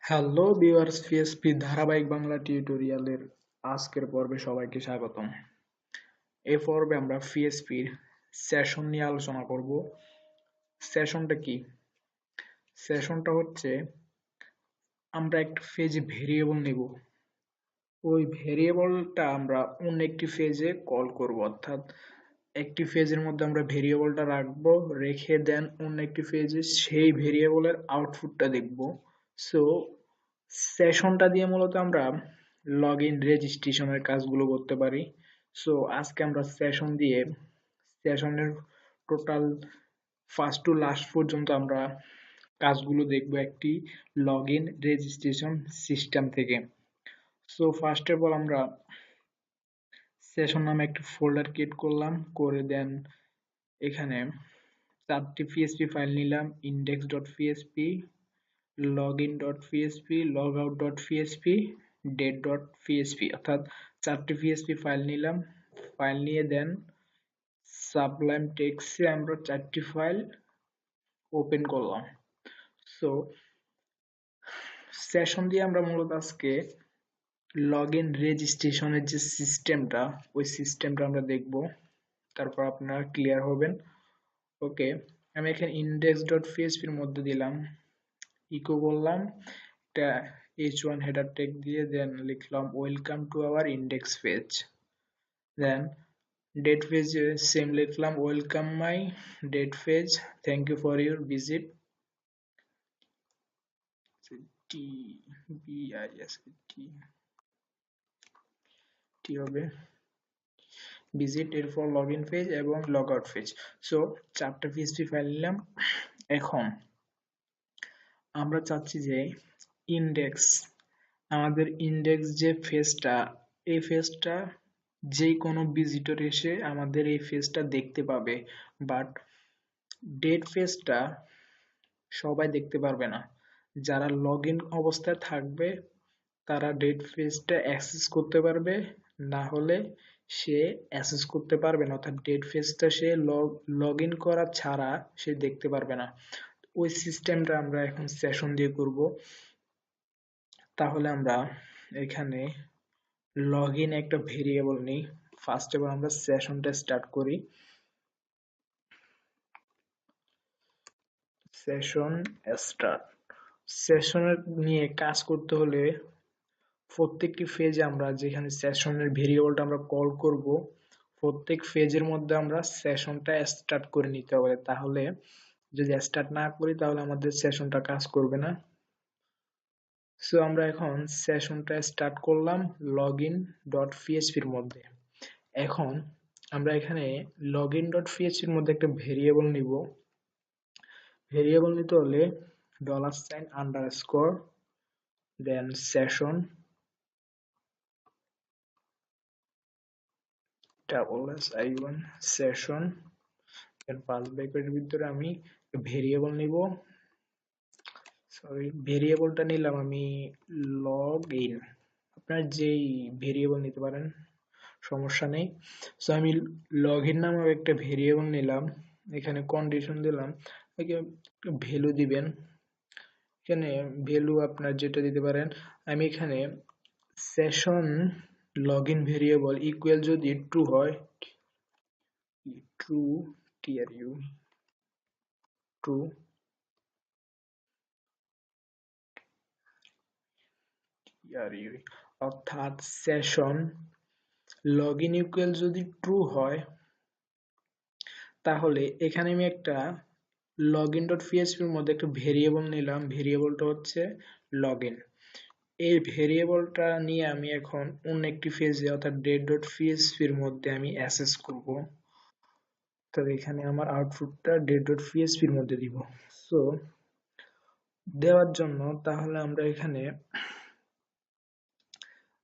Hello viewers, PSP ধারাবাহিক বাংলা টিউটোরিয়ালের আজকের পর্বে সবাইকে স্বাগতম। এই পর্বে আমরা পিএসপির সেশন নিয়ে আলোচনা করব। সেশনটা কি? সেশনটা হচ্ছে আমরা একটা ফেজে ভেরিয়েবল নেব, ওই ভেরিয়েবলটা আমরা অন্য একটি ফেজে কল করব, অর্থাৎ একটি ফেজের মধ্যে আমরা ভেরিয়েবলটা রাখবো, রেখে দেন অন্য একটি ফেজে সেই ভেরিয়েবলের আউটপুটটা দেখব। সো সেশনটা দিয়ে মূলত আমরা লগ ইন রেজিস্ট্রেশনের কাজগুলো করতে পারি। সো আজকে আমরা সেশন দিয়ে সেশনের টোটাল ফার্স্ট টু লাস্ট পর্যন্ত আমরা কাজগুলো দেখব একটি লগ ইন রেজিস্ট্রেশন সিস্টেম থেকে। সো ফার্স্ট অফ অল আমরা সেশন নামে একটি ফোল্ডার ক্রিয়েট করলাম, করে দেন এখানে 4টি পিএসপি ফাইল নিলাম, index.php, login.php, logout.php, date.php, অর্থাৎ 4টি পিএসপি ফাইল নিলাম। ফাইল নিয়ে দেন সাবলাইম টেক্সটে আমরা 4টি ফাইল ওপেন করলাম। সো সেশন দিয়ে আমরা মূলত আজকে লগ ইন রেজিস্ট্রেশনের যে সিস্টেমটা, ওই সিস্টেমটা আমরা দেখব, তারপর আপনারা ক্লিয়ার হবেন। ওকে, আমি এখানে index.php এর মধ্যে দিলাম, ইকো করলাম, একটা h1 হেডার ট্যাগ দিয়ে দেন লিখলাম welcome to our index page. Then date page same লিখলাম welcome my date page, thank you for your visit, টি বিআইএস টি টি হবে ভিজিট, এরপর লগ ইন পেজ এবং লগ আউট পেজ। সো 4টা পিএসপি ফাইল নিলাম। এখন আমরা চাচ্ছি যে ইন্ডেক্স, আমাদের ইন্ডেক্স যে ফেজটা, এই ফেজটা যে কোনো ভিজিটর এসে আমাদের এই ফেজটা দেখতে পাবে, বাট ডেট ফেজটা সবাই দেখতে পারবে না। যারা লগ ইন অবস্থায় থাকবে তারা ডেট ফেজটা অ্যাক্সেস করতে পারবে, না হলে সে অ্যাক্সেস করতে পারবে না, অর্থাৎ ডেট ফেজটা সে লগ ইন করা ছাড়া সে দেখতে পারবে না। ওই সিস্টেমটা আমরা এখন সেশন দিয়ে করব। তাহলে আমরা এখানে লগ ইন একটা ভেরিয়েবল নিই। ফার্স্ট এবার আমরা সেশনটা স্টার্ট করি। Session start. সেশনের নিয়ে কাজ করতে হলে প্রত্যেকটি ফেজে আমরা যেখানে সেশনের ভেরিয়েবলটা আমরা কল করব, প্রত্যেক ফেজের মধ্যে আমরা সেশনটা স্টার্ট করে নিতে হবে। তাহলে যদি স্টার্ট না করি তাহলে আমাদের সেশনটা কাজ করবে না। সো আমরা এখন সেশনটা স্টার্ট করলাম login.php এর মধ্যে। এখন আমরা এখানে login.php এর মধ্যে একটা ভেরিয়েবল নিব। ভেরিয়েবল নিতে হলে $_ দেন সেশন $i1 সেশন, এর পাস ব্র্যাকেটের ভিতরে আমি ভেরিয়েবল নিব। সরি, ভেরিয়েবলটা নিলাম আমি লগ ইন। আপনার যেই ভেরিয়েবল নিতে পারেন, সমস্যা নেই। সো আমি লগ ইন নামে একটা ভেরিয়েবল নিলাম, এখানে কন্ডিশন দিলাম, ভ্যালু দিবেন। এখানে ভ্যালু আপনার যেটা দিতে পারেন, আমি এখানে session log in variable equal যদি ট্রু হয়, ট্রু ট্রু ট্রু অর্থাৎ সেশন লগ ইন ইকুয়াল যদি ট্রু হয়, তাহলে এখানে আমি একটা login.php এর মধ্যে একটা ভেরিয়েবল নিলাম, ভেরিয়েবলটা হচ্ছে লগইন। এই ভেরিয়েবলটা নিয়ে আমি এখন অন্য একটি ফেজে অর্থাৎ date.php এর মধ্যে আমি অ্যাক্সেস করব। তবে এখানে আমার আউটপুটটা date.php এর মধ্যে দিব। সো দেওয়ার জন্য তাহলে আমরা এখানে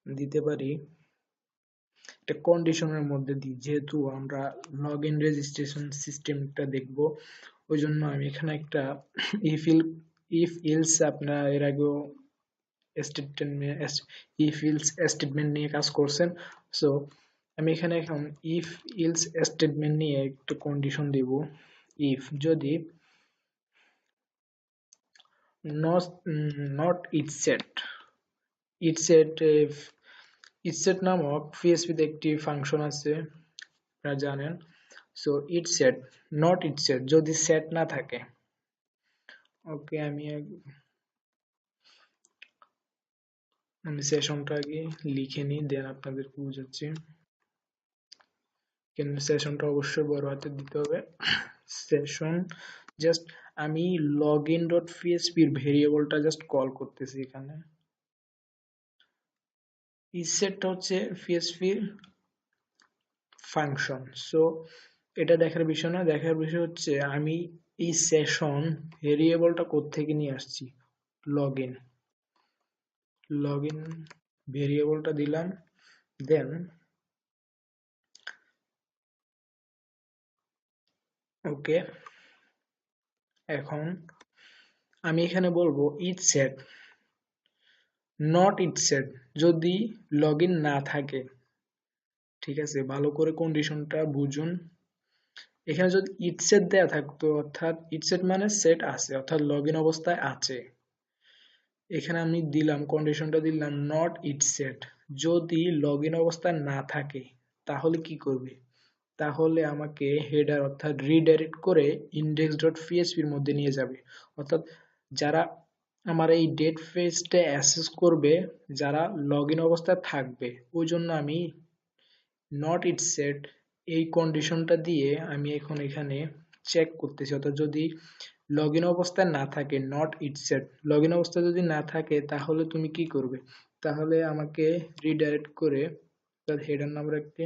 দিতে পারি একটা কন্ডিশনের মধ্যে দিই, যেহেতু আমরা লগ ইন রেজিস্ট্রেশন সিস্টেমটা দেখব, ওই জন্য আমি এখানে একটা ইফ ইলস, আপনার এর আগেও ইফ ইলস স্টেটমেন্ট নিয়ে কাজ করছেন। সো আমি এখানে এখন ইফ ইলস স্টেটমেন্ট নিয়ে একটা কন্ডিশন দেব। ইফ যদি not ইটসেট ইটসেট নামক পিএসপিতে একটি ফাংশন আছে, আপনারা জানেন। সো ইটসেট, নট ইটসেট, যদি সেট না থাকে। ওকে, আমি সেশনটা আগে লিখে নিই, দেন আপনাদেরকে বুঝাচ্ছি। কেন সেশনটা অবশ্যই বড় হাতে দিতে হবে। সেশন জাস্ট আমি লগইন ডট পিএসপি এর ভেরিয়েবলটা জাস্ট কল করতেছি এখানে। ইসেটটা হচ্ছে পিএসপি ফাংশন। সো এটা দেখার বিষয় না, দেখার বিষয় হচ্ছে আমি এই সেশন ভেরিয়েবলটা কোত্থেকে নিয়ে আসছি। লগইন লগইন ভেরিয়েবলটা দিলাম, দেন ওকে। এখন আমি এখানে বলবো ইট সেট নট ইট সেট, যদি লগইন না থাকে। ঠিক আছে, ভালো করে কন্ডিশনটা বুঝুন। এখানে যদি ইট সেট দেয়া থাকতো, অর্থাৎ ইট সেট মানে সেট আছে, অর্থাৎ লগইন অবস্থায় আছে। এখানে আমি দিলাম, কন্ডিশনটা দিলাম নট ইট সেট, যদি লগইন অবস্থায় না থাকে তাহলে কি করবে, তাহলে আমাকে হেডার অর্থাৎ রিডাইরেক্ট করে ইনডেক্স ডট পিএইচপি এর মধ্যে নিয়ে যাবে। অর্থাৎ যারা আমার এই ডেট পেজটা অ্যাক্সেস করবে, যারা লগইন অবস্থায় থাকবে, ওই জন্য আমি নট ইট সেট এই কন্ডিশনটা দিয়ে আমি এখন এখানে চেক করতেছি। অর্থাৎ যদি লগইন অবস্থায় না থাকে, নট ইট সেট, লগইন অবস্থায় যদি না থাকে তাহলে তুমি কি করবে, তাহলে আমাকে রিডাইরেক্ট করে, তার হেডার নামের একটি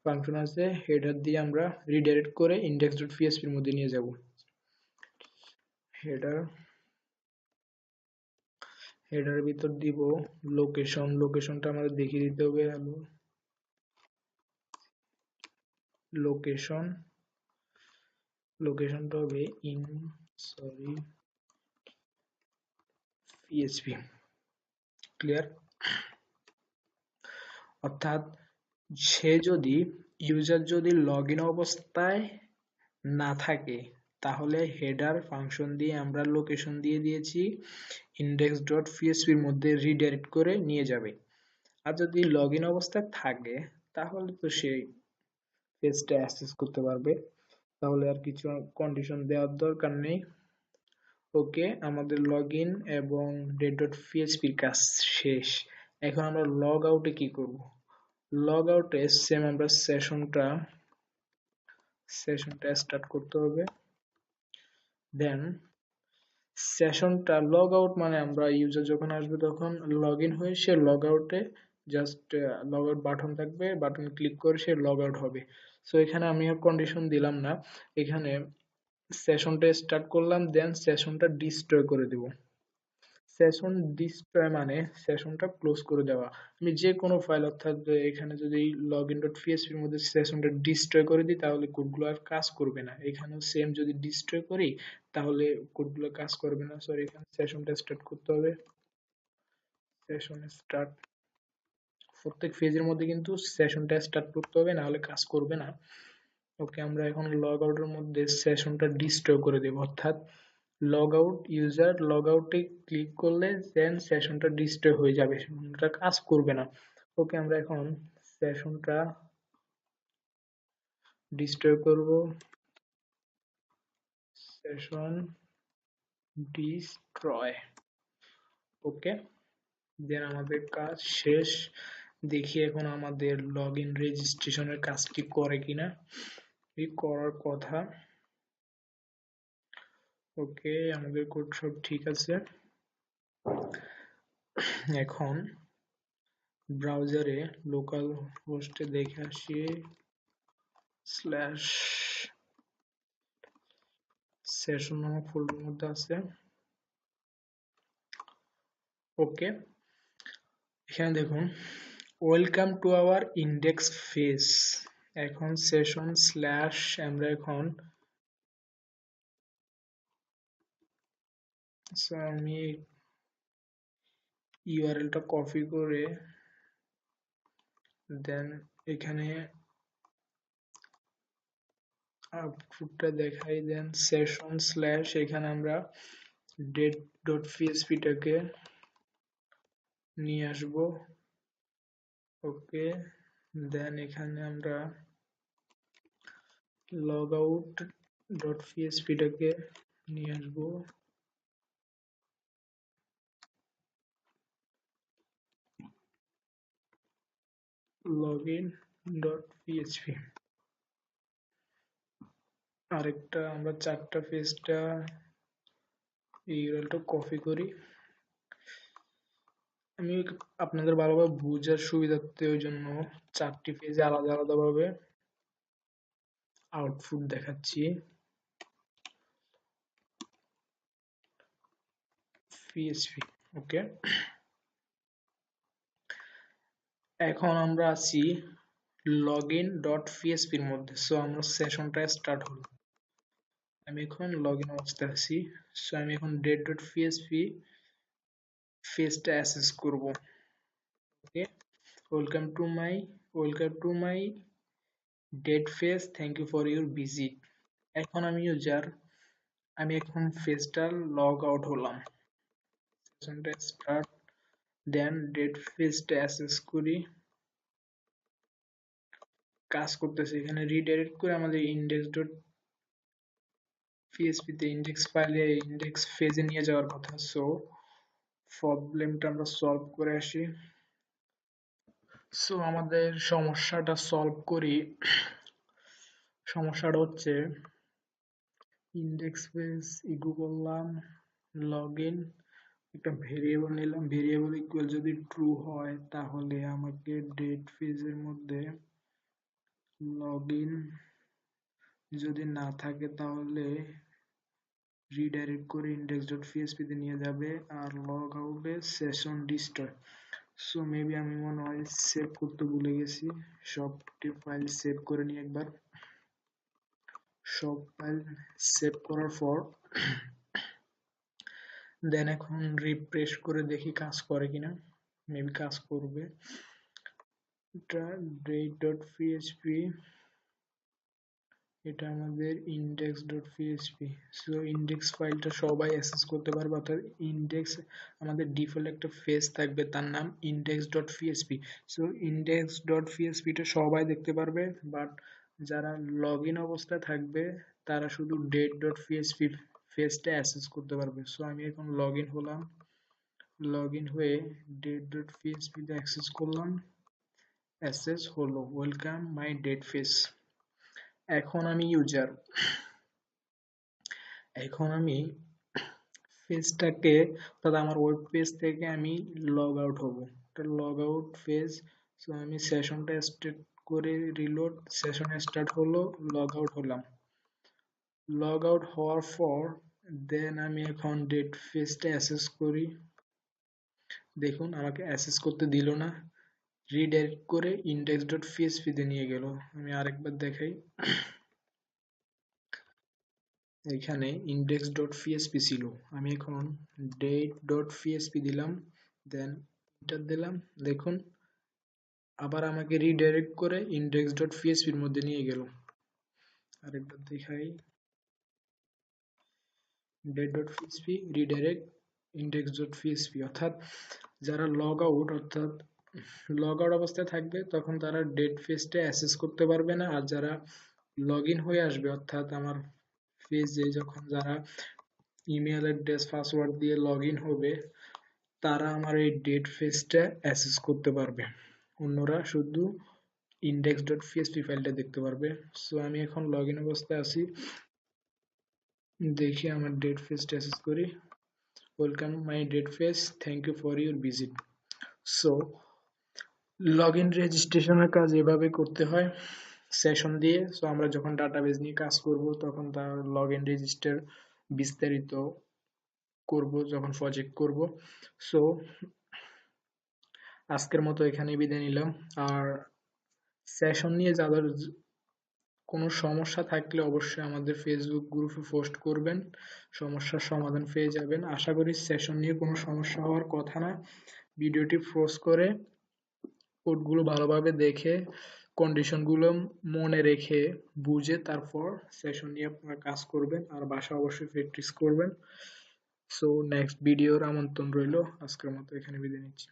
ফাংশন আছে, হেডার দিয়ে আমরা রিডাইরেক্ট করে ইনডেক্স ডট পিএইচপি এর মধ্যে নিয়ে যাব। হেডার হেডার ভিতর দিব লোকেশন, লোকেশনটা আমাদের দেখিয়ে দিতে হবে। লোকেশন, লোকেশনটা হবে পিএইচপি। ক্লিয়ার? অর্থাৎ ইউজার যদি লগইন অবস্থায় না থাকে তাহলে হেডার ফাংশন দিয়ে আমরা লোকেশন দিয়ে দিয়েছি, ইনডেক্স ডট পিএইচপি এর মধ্যে রিডাইরেক্ট করে নিয়ে যাবে। আর যদি লগইন অবস্থায় থাকে তাহলে তো সেই পেজটা অ্যাক্সেস করতে পারবে, তাহলে আর কিছু কন্ডিশন দেওয়ার দরকার নেই। ওকে, আমাদের লগইন এবং ডেট ডট পিএইচপি এর কাজ শেষ। এখন আমরা লগ আউটে কি করব, লগ আউটে সেম আমরা সেশনটা স্টার্ট করতে হবে। দেন সেশনটা লগ আউট মানে আমরা ইউজার যখন আসবে তখন লগ ইন হয়ে সে লগ আউটে জাস্ট লগ আউট বাটন থাকবে, বাটন ক্লিক করে সে লগ আউট হবে। সো এখানে আমি আর কন্ডিশন দিলাম না, এখানে সেশনটা স্টার্ট করলাম, দেন সেশনটা ডিস্ট্রয় করে দেব। সেশন ডিস্ট্রয় মানে সেশনটা ক্লোজ করে দেওয়া। আমি যে কোনো ফাইল, অর্থাৎ এখানে যদি লগইন ডট পিএইচপি এর মধ্যে সেশনটা ডিস্ট্রয় করে দিই তাহলে কোডগুলো আর কাজ করবে না। এখানেও সেম, যদি ডিস্ট্রয় করি তাহলে কোডগুলো কাজ করবে না। সরি, এখানে সেশনটা স্টার্ট করতে হবে। সেশন স্টার্ট, প্রত্যেক ফেজের মধ্যে কিন্তু সেশনটা স্টার্ট করতে হবে, না হলে কাজ করবে না। ওকে, আমরা এখন লগ আউটের মধ্যে সেশনটা ডিস্ট্রয় করে দেব, অর্থাৎ লগ আউট, ইউজার লগ আউটে ক্লিক করলে দেন সেশনটা ডিস্ট্রয় হয়ে যাবে, সেশনটা কাজ করবে না। ওকে, আমরা এখন সেশনটা ডিস্ট্রয় করব, সেশন ডিস্ট্রয়। ওকে, দেন আমাদের কাজ শেষ। দেখি এখন আমাদের লগ ইন রেজিস্ট্রেশনের কাজটি করে কিনা, করার কথা। ওকে, আমাদের কোড সব ঠিক আছে। এখন ব্রাউজারে লোকাল হোস্টে দেখে আসি স্ল্যাশ সেশন নামক ফোল্ডার মধ্যে আছে। ওকে, এখানে দেখুন welcome to our index phase. এখন সেশন স্ল্যাশ আমরা এখন আমি ইউআরএলটা কপি করে দেন এখানে আউটপুটটা দেখাই, দেন সেশন স্ল্যাশ এখানে আমরা date.php টাকে নিয়ে আসবো। ওকে, দেন এখানে আমরা logout.php টাকে নিয়ে আসবো। login.php আরেকটা আমরা চারটা পেজটা ইউআরএলটা কপি করি। আমি আপনাদের ভালোভাবে বুঝার সুবিধার্থে ওই জন্য চারটি পেজে আলাদা আলাদা ভাবে আউটপুট দেখাচ্ছি। পিএইচপি ওকে, এখন আমরা আছি login.php এর মধ্যে। সো আমরা সেশনটা স্টার্ট হলো, আমি এখন লগইন অবস্থায় আছি। সো আমি এখন date.php পেজটা অ্যাক্সেস করব। Okay, welcome to my date page, thank you for your visit. এখন আমি ইউজার, আমি এখন পেজটা লগ আউট হলাম, সেশনটা স্টার্ট, দেন ডেট পেজটা অ্যাক্সেস করি, কাজ করতেছে। এখানে রিডাইরেক্ট করে আমাদের index.php তে ইন্ডেক্স ফাইলে ইন্ডেক্স পেজে নিয়ে যাওয়ার কথা। সো প্রবলেমটা আমরা সলভ করে আসি। সো আমাদের সমস্যাটা সলভ করি। সমস্যাটা হচ্ছে ইন্ডেক্স পেজ ইকো করলাম, লগইন, একটা ভেরিয়েবল নিলাম, ভেরিয়েবল ইকুয়াল যদি ট্রু হয় তাহলে আমাকে ডেট পেজের মধ্যে লগইন, যদি না থাকে তাহলে রিডাইরেক্ট করে index.php তে নিয়ে যাবে, আর লগ আউটে সেশন ডিস্ট্রয়। সো মেবি আমি মনে হয় সেভ করতে ভুলে গেছি, সবটি ফাইল সেভ করে নিই একবার। সব ফাইল সেভ করার পর দেন এখন রিফ্রেশ করে দেখি কাজ করে কিনা, মেবি কাজ করবে। এটা date.php, এটা আমাদের index.php। সো ইন্ডেক্স ফাইলটা সবাই অ্যাক্সেস করতে পারবে, অর্থাৎ ইন্ডেক্স আমাদের ডিফল্ট একটা ফেজ থাকবে, তার নাম index.php। সো index.php টা সবাই দেখতে পারবে, বাট যারা লগ ইন অবস্থায় থাকবে তারা শুধু date.php ফেজটা অ্যাক্সেস করতে পারবে। সো আমি এখন লগ ইন হলাম, লগ ইন হয়ে date.php তে অ্যাক্সেস করলাম, অ্যাক্সেস হলো, ওয়েলকাম মাই ডেট ফেজ। এখন আমি ইউজার, এখন আমি পেজটাকে, অর্থাৎ আমার ওয়েব পেজ থেকে আমি লগ আউট হব, এটা লগ আউট পেজ। সো আমি সেশনটা স্টার্ট করে রিলোড, সেশন স্টার্ট হলো, লগ আউট হলাম। লগ আউট হওয়ার পর দেন আমি এখন ডেট পেজটা অ্যাক্সেস করি। দেখুন আমাকে অ্যাক্সেস করতে দিল না, রিডাইরেক্ট করে index.php তে নিয়ে গেল। আমি আরেকবার দেখাই, এখানে index.php ছিল, আমি এখন date.php দিলাম, দেন এন্টার দিলাম। দেখুন আবার আমাকে রিডাইরেক্ট করে index.php এর মধ্যে নিয়ে গেল। আরেকবার দেখাই, date.php রিডাইরেক্ট index.php, অর্থাৎ যারা লগ আউট, অর্থাৎ লগ আউট অবস্থায় থাকবে তখন তারা ডেট পেজটা অ্যাক্সেস করতে পারবে না, আর যারা লগ ইন হয়ে আসবে, অর্থাৎ আমার পেজে যখন যারা ইমেল অ্যাড্রেস পাসওয়ার্ড দিয়ে লগ ইন হবে তারা আমার এই ডেট পেজটা অ্যাক্সেস করতে পারবে, অন্যরা শুধু index.php ফাইলটা দেখতে পারবে। সো আমি এখন লগ ইন অবস্থায় আছি, দেখি আমার ডেট পেজটা অ্যাক্সেস করি, welcome my date page, thank you for your visit. So log in রেজিস্ট্রেশনের কাজ এভাবে করতে হয় সেশন দিয়ে। সো আমরা যখন ডাটাবেজ নিয়ে কাজ করব তখন তার লগ ইন রেজিস্টার বিস্তারিত করব যখন প্রজেক্ট করব। সো আজকের মতো এখানেই বিদায় নিলাম। আর সেশন নিয়ে যাদের কোনো সমস্যা থাকলে অবশ্যই আমাদের ফেসবুক গ্রুপে পোস্ট করবেন, সমস্যার সমাধান পেয়ে যাবেন। আশা করি সেশন নিয়ে কোনো সমস্যা হওয়ার কথা না। ভিডিওটি পজ করে কোডগুলো ভালোভাবে দেখে কন্ডিশনগুলো মনে রেখে বুঝে তারপর সেশন নিয়ে আপনারা কাজ করবেন, আর বাসায় অবশ্যই প্র্যাকটিস করবেন। সো নেক্সট ভিডিওর আমন্ত্রণ রইলো। আজকের মতো এখানে বিদায় নিচ্ছি।